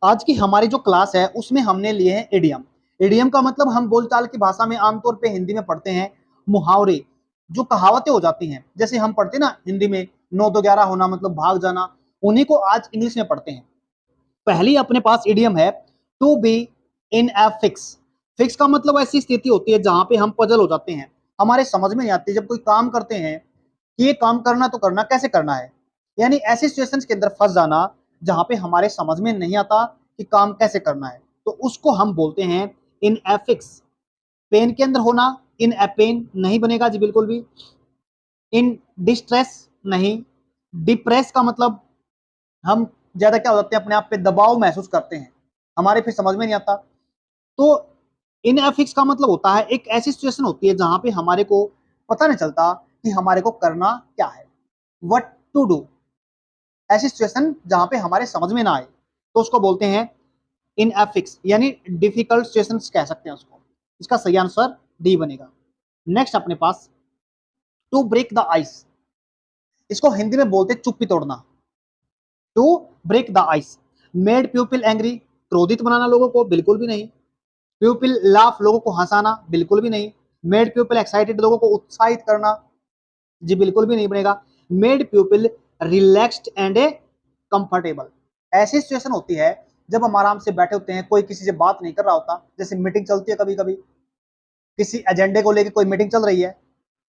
आज की हमारी जो क्लास है उसमें हमने लिए हैं इडियम। इडियम का मतलब हम बोलचाल की भाषा में आमतौर पे हिंदी में पढ़ते हैं मुहावरे, जो कहावतें हो जाती हैं। जैसे हम पढ़ते हैं ना हिंदी में 9 2 11 होना मतलब भाग जाना, उन्हीं को आज इंग्लिश में पढ़ते हैं। पहली अपने पास इडियम है to be in a fix. Fix का मतलब ऐसी स्थिति होती है जहां पे हम पजल हो जाते हैं, हमारे समझ में नहीं आती। जब कोई काम करते हैं कि ये काम करना तो करना कैसे करना है, यानी ऐसी सिचुएशंस के अंदर फंस जाना जहां पे हमारे समझ में नहीं आता कि काम कैसे करना है, तो उसको हम बोलते हैं इन ए फिक्स। पेन के अंदर होना, इन ए पेन नहीं बनेगा जी बिल्कुल भी। इन डिस्ट्रेस नहीं। डिप्रेस का मतलब हम ज्यादा क्या हो जाते हैं, अपने आप पे दबाव महसूस करते हैं, हमारे फिर समझ में नहीं आता। तो इन एफिक्स का मतलब होता है एक ऐसी सिचुएशन होती है जहां पे हमारे को पता नहीं चलता कि हमारे को करना क्या है, व्हाट टू डू। ऐसी सिचुएशन जहां पे हमारे समझ में ना आए तो उसको बोलते हैं इन एफिक्स, यानी डिफिकल्ट सिचुएशन कह सकते हैं उसको। इसका सही आंसर डी बनेगा। नेक्स्ट अपने पास टू ब्रेक द आइस। इसको हिंदी में बोलते चुप्पी तोड़ना। To break the ice. Made people angry, क्रोधित बनाना लोगों को, बिल्कुल भी नहीं। पीपल लाफ, लोगों को हंसाना, बिल्कुल भी नहीं। मेड पीपल एक्साइटेड, लोगों को उत्साहित करना, जी बिल्कुल भी नहीं बनेगा। Made people relaxed and A comfortable. ऐसी सिचुएशन होती है जब हम आराम से बैठे होते हैं, कोई किसी से बात नहीं कर रहा होता। जैसे मीटिंग चलती है कभी कभी, किसी एजेंडे को लेकर कोई मीटिंग चल रही है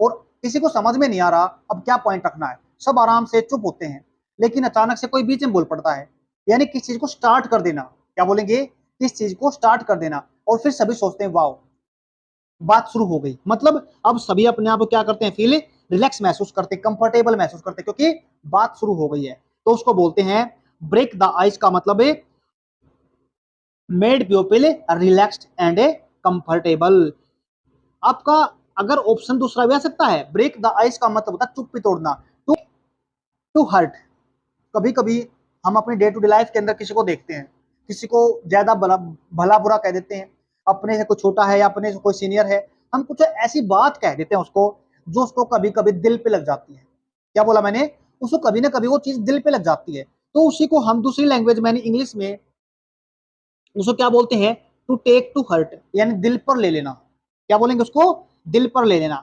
और किसी को समझ में नहीं आ रहा अब क्या पॉइंट रखना है, सब आराम से चुप होते हैं, लेकिन अचानक से कोई बीच में बोल पड़ता है। यानी किस चीज को स्टार्ट कर देना, क्या बोलेंगे, किस चीज को स्टार्ट कर देना, और फिर सभी सोचते हैं वाओ बात शुरू हो गई। मतलब अब सभी अपने आप को क्या करते हैं, फील रिलैक्स महसूस करते हैं, कंफर्टेबल महसूस करते हैं, क्योंकि बात शुरू हो गई है। तो उसको बोलते हैं ब्रेक द आइस का मतलब है made people relaxed and A comfortable. आपका अगर ऑप्शन दूसरा भी आ सकता है, ब्रेक द आइस का मतलब होता है चुप्पी तोड़ना। To to hurt. कभी कभी हम अपने डे टू डे लाइफ के अंदर किसी को देखते हैं, किसी को ज्यादा भला बुरा कह देते हैं, अपने से कोई छोटा है या अपने से कोई सीनियर है, हम कुछ ऐसी बात कह देते हैं उसको जो उसको कभी कभी दिल पे लग जाती है। क्या बोला मैंने, उसको कभी ना कभी वो चीज दिल पे लग जाती है। तो उसी को हम दूसरी लैंग्वेज में इंग्लिश में उसको क्या बोलते हैं, टू टेक टू हर्ट, यानी दिल पर ले लेना। क्या बोलेंगे उसको, दिल पर ले लेना।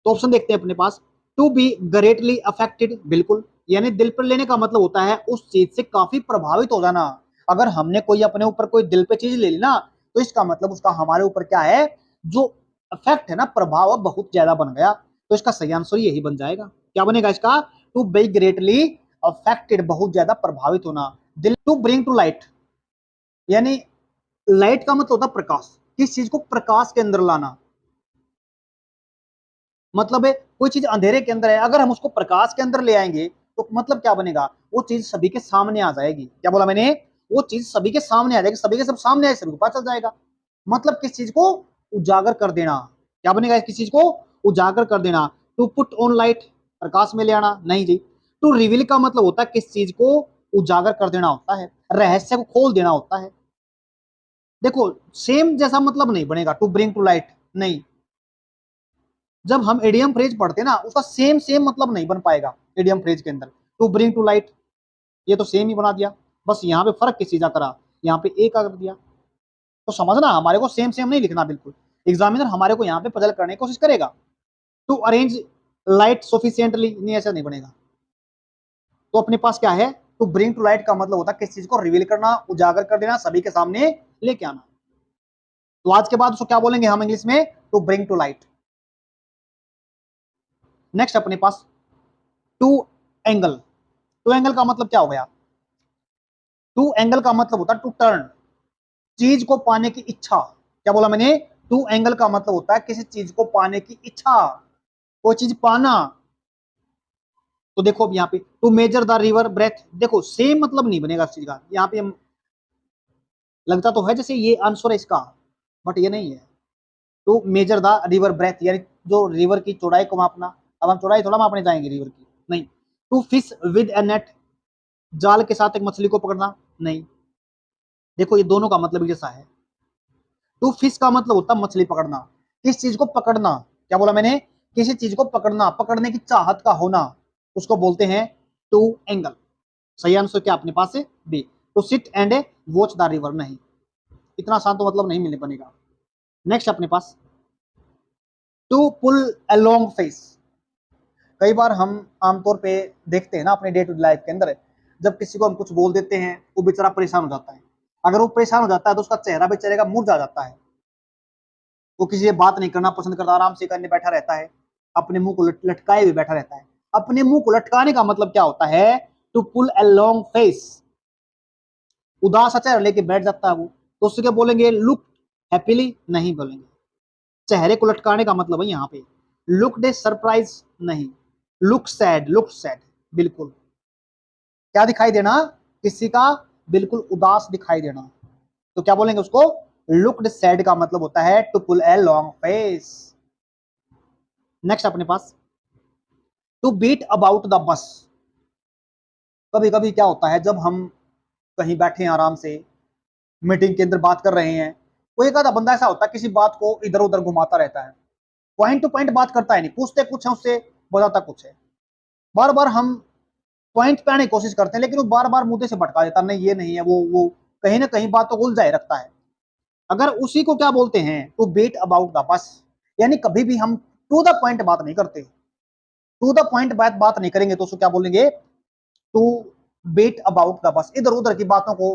तो ऑप्शन देखते हैं अपने पास, टू बी ग्रेटली अफेक्टेड, बिल्कुल, यानी दिल पर लेने का मतलब होता है उस चीज से काफी प्रभावित हो जाना। अगर हमने कोई अपने ऊपर कोई दिल पे चीज ले ली ना, तो इसका मतलब उसका हमारे ऊपर क्या है, जो इफेक्ट है ना, प्रभाव बहुत ज्यादा बन गया। तो इसका सही आंसर यही बन जाएगा। क्या बनेगा इसका, टू बी ग्रेटली अफेक्टेड, बहुत ज्यादा प्रभावित होना। दिल टू ब्रिंग टू लाइट, यानी लाइट का मतलब होता है प्रकाश, किस चीज को प्रकाश के अंदर लाना। मतलब है कोई चीज अंधेरे के अंदर है, अगर हम उसको प्रकाश के अंदर ले आएंगे तो मतलब क्या बनेगा, वो चीज सभी के सामने आ जाएगी। क्या बोला मैंने, वो चीज सभी के सामने आ जाएगी, सभी के सब सामने आए, सभी को पता चल जाएगा। मतलब किस चीज को उजागर कर देना। क्या बनेगा, किस चीज को उजागर कर देना। टू पुट ऑन लाइट, प्रकाश में ले आना, नहीं जी। टू रिवील का मतलब होता है किस चीज को उजागर कर देना होता है, रहस्य को खोल देना होता है। देखो सेम जैसा मतलब नहीं बनेगा, टू ब्रिंग टू लाइट नहीं। जब हम इडियम फ्रेज पढ़ते हैं ना, उसका सेम सेम मतलब नहीं बन पाएगा इडियम फ्रेज के अंदर। टू ब्रिंग टू लाइट, ये तो सेम ही बना दिया, बस यहाँ पे फर्क किस चीज का करा, यहाँ पे एक कर दिया। तो समझना, हमारे को सेम सेम नहीं लिखना बिल्कुल, एग्जामिनर हमारे को यहाँ पे पजल करने की कोशिश करेगा। टू अरेंज लाइट सोफिशियंटली, नहीं ऐसा नहीं बनेगा। तो अपने पास क्या है, टू ब्रिंग टू लाइट का मतलब होता है किस चीज को रिवील करना, उजागर कर देना, सभी के सामने लेके आना। तो आज के बाद उसको क्या बोलेंगे हम इंग्लिश में, to bring to light. Next अपने पास टू एंगल। टू एंगल का मतलब क्या हो गया, टू एंगल का मतलब होता है टू टर्न, चीज को पाने की इच्छा। क्या बोला मैंने, टू एंगल का मतलब होता है किसी चीज को पाने की इच्छा, कोई चीज पाना। तो देखो अब यहाँ पे to measure the river breadth, देखो सेम मतलब नहीं बनेगा इस चीज का। यहाँ पे लगता तो है जैसे ये आंसर है इसका, बट ये नहीं है। To measure the river breadth, यानी जो रिवर की चौड़ाई को मापना। अब हम चौड़ाई थोड़ा मापने जाएंगे रिवर की, नहीं। To fish with a net, जाल के साथ एक मछली को पकड़ना, नहीं। देखो ये दोनों का मतलब जैसा है। टू फिश का मतलब होता है मछली पकड़ना, किस चीज को पकड़ना। क्या बोला मैंने, किसी चीज को पकड़ना, पकड़ने की चाहत का होना, उसको बोलते हैं टू एंगल। सही आंसर क्या अपने पास है, B. To sit and watch the river, नहीं, इतना आसान तो मतलब नहीं मिलने बनेगा। नेक्स्ट अपने पास to pull a long face. कई बार हम आमतौर पे देखते हैं ना अपने डे टू डे लाइफ के अंदर, जब किसी को हम कुछ बोल देते हैं वो बेचारा परेशान हो जाता है। अगर वो परेशान हो जाता है तो उसका चेहरा बेचारे का मुरझा जाता है, वो किसी से बात नहीं करना पसंद करता, आराम से करने बैठा रहता है, अपने मुंह को लटकाए हुए बैठा रहता है। अपने मुंह को लटकाने का मतलब क्या होता है? To pull a long face, उदास सा चेहरा लेके बैठ जाता है वो, तो उससे क्या बोलेंगे? लुक हैप्पीली, नहीं बोलेंगे। चेहरे को लटकाने का मतलब है यहाँ पे लुक डे सरप्राइज, नहीं, लुक सैड, लुक सैड, बिल्कुल क्या दिखाई देना किसी का? बिल्कुल उदास दिखाई देना, तो क्या बोलेंगे उसको? लुक्ड सैड का मतलब होता है to pull a long face. Next अपने पास to beat about the bush. कभी कभी क्या होता है जब हम कहीं बैठे हैं आराम से, मीटिंग के अंदर बात कर रहे हैं, कोई एक आधा बंदा ऐसा होता है किसी बात को इधर उधर घुमाता रहता है, पॉइंट टू पॉइंट बात करता है नहीं, पूछते कुछ है उससे बताता कुछ है। बार बार हम पॉइंट पे आने की कोशिश करते हैं लेकिन वो बार बार मुद्दे से भटका देता, नहीं ये नहीं है, वो कहीं ना कहीं बातों को उलझाए रखता है। अगर उसी को क्या बोलते हैं? टू बीट अबाउट द बस, यानी कभी भी हम टू द पॉइंट बात नहीं करते, टू द पॉइंट बात नहीं करेंगे तो उसको क्या बोलेंगे? टू बीट अबाउट द बस, इधर उधर की बातों को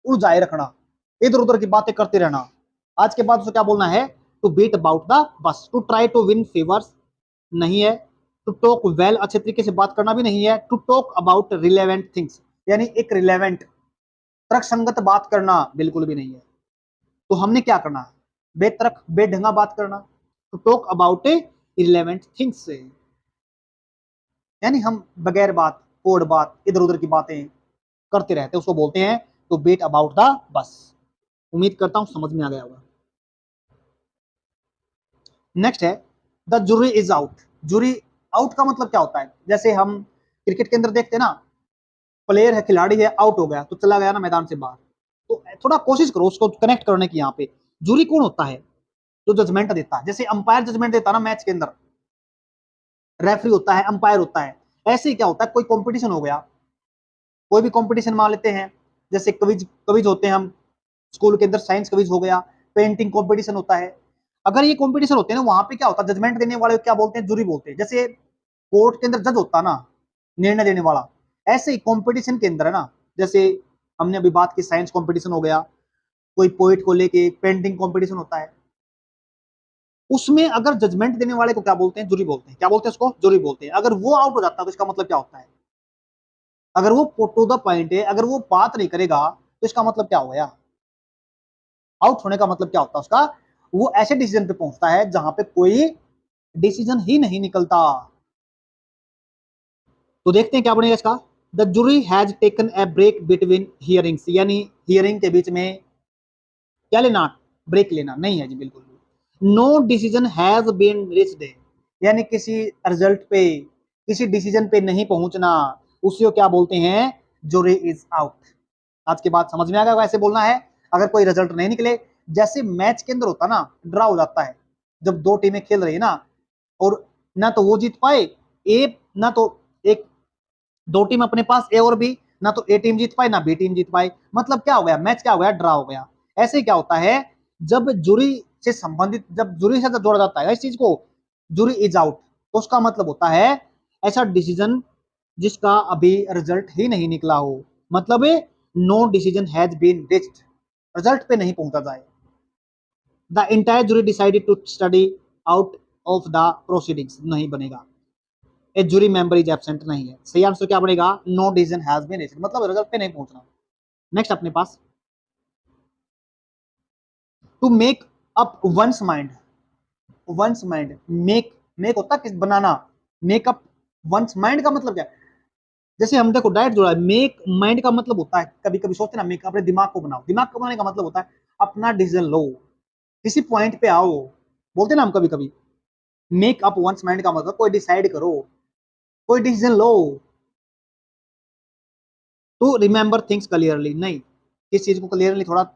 उलझाए रखना, इधर उधर की बातें करते रहना। आज के बाद उसको क्या बोलना है? To beat about the bush. To try to win favours नहीं है, टू टॉक वेल, अच्छे तरीके से बात करना भी नहीं है, to talk about relevant things, यानी एक रिलेवेंट तर्कसंगत बात करना बिल्कुल भी नहीं है। तो हमने क्या करना है? बेतरक बेढंगा बात करना, to talk about irrelevant things, यानी हम बगैर बात, कोड बात, इधर उधर की बातें करते रहते हैं, उसको बोलते हैं टू बीट अबाउट द बस। उम्मीद करता हूं समझ में आ गया होगा। नेक्स्ट है द जुरी इज आउट। जुरी आउट का मतलब क्या होता है? जैसे हम क्रिकेट के अंदर देखते हैं ना, प्लेयर है, खिलाड़ी है, आउट हो गया तो चला गया ना मैदान से बाहर, तो थोड़ा कोशिश करो उसको कनेक्ट करने की। यहाँ पे जूरी कौन होता है? जो जजमेंट देता है, जैसे अंपायर जजमेंट देता है ना मैच के अंदर, रेफरी होता है, अंपायर होता है। ऐसे ही क्या होता है, कोई कंपटीशन हो गया, कोई भी कंपटीशन मान लेते हैं, जैसे क्विज क्विज होते हैं हम स्कूल के अंदर, साइंस क्विज हो गया, पेंटिंग कंपटीशन होता है। अगर ये कंपटीशन होते हैं ना, वहां पे क्या होता है? जजमेंट देने वाले क्या बोलते हैं? जूरी बोलते हैं। जैसे कोर्ट के अंदर जज होता है ना, निर्णय देने वाला, ऐसे ही कंपटीशन के अंदर है ना, जैसे हमने अभी बात की साइंस कंपटीशन हो गया, कोई पोइट को लेके पेंटिंग कंपटीशन होता है, उसमें अगर जजमेंट देने वाले को क्या बोलते हैं? जूरी बोलते हैं। क्या बोलते हैं उसको? जूरी बोलते हैं। अगर वो आउट हो जाता है तो इसका मतलब क्या होता है? अगर वो टू द पॉइंट है, अगर वो बात नहीं करेगा तो इसका मतलब क्या हो गया? आउट होने का मतलब क्या होता है उसका? वो ऐसे डिसीजन पे पहुंचता है जहां पे कोई डिसीजन ही नहीं निकलता। तो देखते हैं क्या बनेगा इसका। The jury has taken a break between hearings, यानी हियरिंग के बीच में क्या लेना? ब्रेक लेना नहीं है जी, बिल्कुल भी। No decision has been reached, यानी किसी रिजल्ट पे, किसी डिसीजन पे नहीं पहुंचना, उसी को क्या बोलते हैं? Jury is out. आज के बाद समझ में आ गया कैसे बोलना है। अगर कोई रिजल्ट नहीं निकले, जैसे मैच के अंदर होता ना, ड्रा हो जाता है जब दो टीमें खेल रही है ना, और ना तो वो जीत पाए ए, ना तो एक, दो टीम अपने पास ए और बी, ना तो ए टीम जीत पाए ना बी टीम जीत पाए, मतलब क्या हो गया? मैच क्या हो गया? ड्रा हो गया। ऐसे ही क्या होता है जब जूरी से संबंधित, जब जूरी से जोड़ा जाता है इस चीज को, जूरी इज आउट, तो उसका मतलब होता है ऐसा डिसीजन जिसका अभी रिजल्ट ही नहीं निकला हो, मतलब no decision has been reached, result पे नहीं पहुंचा जाए। The entire jury decided to study out of the proceedings नहीं बनेगा। A jury member is absent नहीं है। सही आंसर क्या बनेगा? No decision has been reached, मतलब रिजल्ट पे नहीं पहुंचना। नेक्स्ट अपने पास to make up one's mind. One's mind, make, make होता किस? बनाना। मेकअप वंस माइंड का मतलब क्या है? जैसे हम देखो डायरेक्ट जोड़ा है, मेक माइंड का मतलब होता है, कभी कभी सोचते ना, मेक अपने दिमाग को बनाओ, दिमाग को बनाने का मतलब होता है अपना डिसीजन लो, किसी पॉइंट पे आओ, बोलते ना हम कभी कभी। मेक अप वंस माइंड का मतलब कोई डिसाइड करो, कोई डिसीजन लो। टू रिमेंबर थिंग्स क्लियरली नहीं, किस चीज को क्लियरली थोड़ा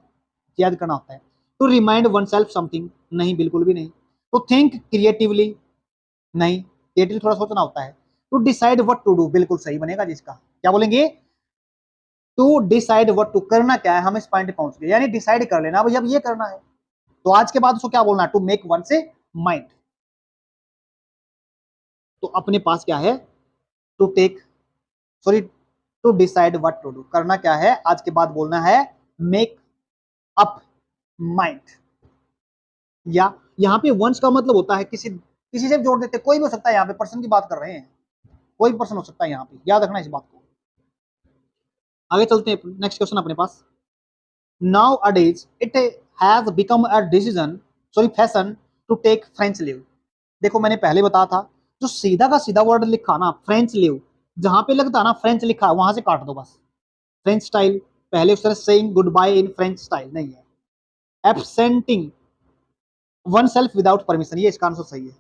याद करना होता है। To remind one self something नहीं, बिल्कुल भी नहीं। टू थिंक क्रिएटिवली नहीं, क्रिएटिवली थोड़ा सोचना होता है। To decide what to do बिल्कुल सही बनेगा जिसका, क्या बोलेंगे? टू डिसाइड व्हाट टू, करना क्या है, हम इस पॉइंट पे पहुंच गए, यानी डिसाइड कर लेना भाई अब ये करना है। तो आज के बाद उसको क्या बोलना है, to make one's mind. तो अपने पास क्या है, to take, sorry, to decide what to do, करना क्या है, आज के बाद बोलना है मेक अप माइंड। या यहाँ पे वंस का मतलब होता है किसी किसी से भी जोड़ देते, कोई भी हो सकता है, यहाँ पे पर्सन की बात कर रहे हैं, कोई भी पर्सन हो सकता है यहाँ पे, याद रखना इस बात को। आगे चलते हैं, नेक्स्ट क्वेश्चन अपने पास। Nowadays it has become a decision, sorry fashion, to take French leave. देखो मैंने पहले बताया था, जो सीधा का सीधा वर्ड लिखा ना फ्रेंच लीव, जहां पे लगता है ना फ्रेंच लिखा वहां से काट दो बस। फ्रेंच स्टाइल, पहले उस तरह saying goodbye in French style नहीं है। Absenting one self without permission, ये इसका आंसर सही है।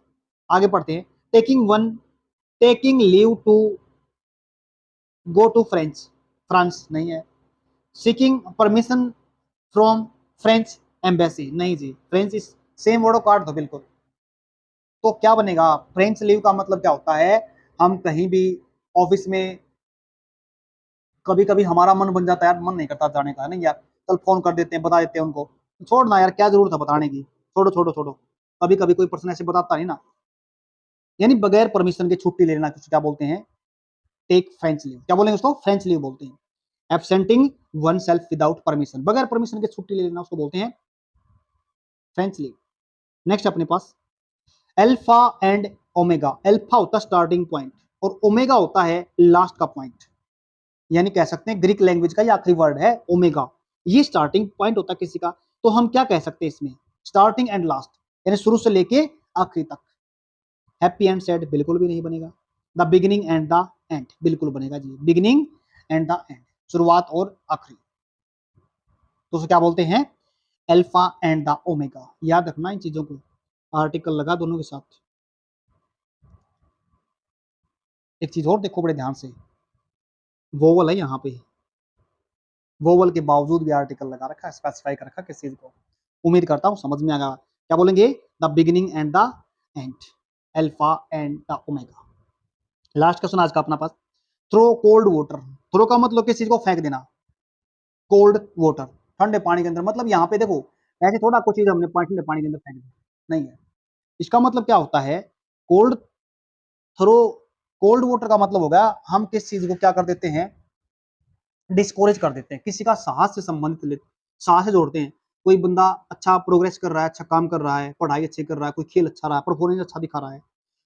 आगे पढ़ते हैं। Taking leave to go to French, France नहीं है। Seeking permission from French embassy नहीं जी, फ्रेंच इस सेम वर्ड को काट दो बिल्कुल। तो क्या बनेगा, फ्रेंच लीव का मतलब क्या होता है, हम कहीं भी ऑफिस में, कभी कभी हमारा मन बन जाता है यार, मन नहीं करता जाने का, नहीं यार चल फोन कर देते हैं, बता देते हैं उनको, छोड़ना यार क्या जरूरत है बताने की, छोड़ो छोड़ो छोड़ो। कभी कभी कोई पर्सन ऐसे बताता नहीं ना, यानी बगैर परमिशन के छुट्टी लेना, कुछ क्या बोलते हैं, टेक फ्रेंच लीव, क्या बोलेंगे उसको, फ्रेंच लीव बोलते हैं। एब्सेंटिंग वन सेल्फ विदाउट परमिशन, बगैर परमिशन के छुट्टी ले लेना, उसको बोलते हैं फ्रेंच लीव। नेक्स्ट अपने पास अल्फा एंड ओमेगा। अल्फा होता है स्टार्टिंग पॉइंट और ओमेगा होता है लास्ट का पॉइंट, यानी कह सकते हैं ग्रीक लैंग्वेज का ये आखिरी वर्ड है ओमेगा, ये स्टार्टिंग पॉइंट होता है किसी का। तो हम क्या कह सकते हैं इसमें, स्टार्टिंग एंड लास्ट, यानी शुरू से लेके आखिरी तक। हैप्पी एंड सैड बिल्कुल भी नहीं बनेगा। The beginning and the end बिल्कुल बनेगा जी, बिगिनिंग एंड द एंड, शुरुआत और आखिरी। तो उसे क्या बोलते हैं, अल्फा एंड द ओमेगा, याद रखना इन चीजों को, आर्टिकल लगा दोनों के साथ। एक चीज और देखो बड़े ध्यान से, वोवल है यहाँ पे, वोवल के बावजूद भी आर्टिकल लगा रखा है, स्पेसिफाई कर रखा किस चीज को। उम्मीद करता हूँ समझ में आ गया। क्या बोलेंगे, the beginning and the end, alpha and the omega. Last question आज का अपना पास, थ्रो कोल्ड वाटर। थ्रो का मतलब किस चीज को फेंक देना, कोल्ड वाटर, ठंडे पानी के अंदर, मतलब यहाँ पे देखो ऐसे थोड़ा कुछ चीज हमने ठंडे पानी के अंदर फेंक दी, नहीं है। इसका मतलब क्या होता है, कोल्ड थ्रो, कोल्ड वाटर का मतलब होगा हम किस चीज को क्या कर देते हैं, डिस्कोरेज कर देते हैं, किसी का साहस से संबंधित साहस से जोड़ते हैं। कोई बंदा अच्छा प्रोग्रेस कर रहा है, अच्छा काम कर रहा है, पढ़ाई अच्छी कर रहा है, कोई खेल अच्छा रहा है, परफॉर्मेंस अच्छा दिखा रहा है,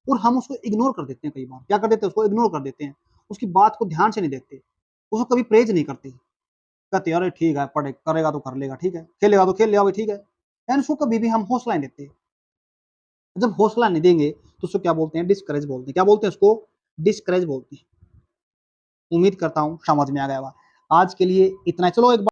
और हम उसको इग्नोर कर देते हैं, कई बार क्या कर देते हैं, उसको इग्नोर कर देते हैं, उसकी बात को ध्यान से नहीं देखते, उसको कभी प्रेज नहीं करते, कहते अरे ठीक है पढ़े करेगा तो कर लेगा, ठीक है खेलेगा तो खेल लेगा भाई, ठीक है, यानी उसको कभी भी हम हौसला नहीं देते। जब हौसला नहीं देंगे तो उसको क्या बोलते हैं, डिस्करेज बोलते हैं, क्या बोलते हैं उसको, डिस्करेज बोलते हैं। उम्मीद करता हूँ समझ में आ गया होगा। आज के लिए इतना, चलो एक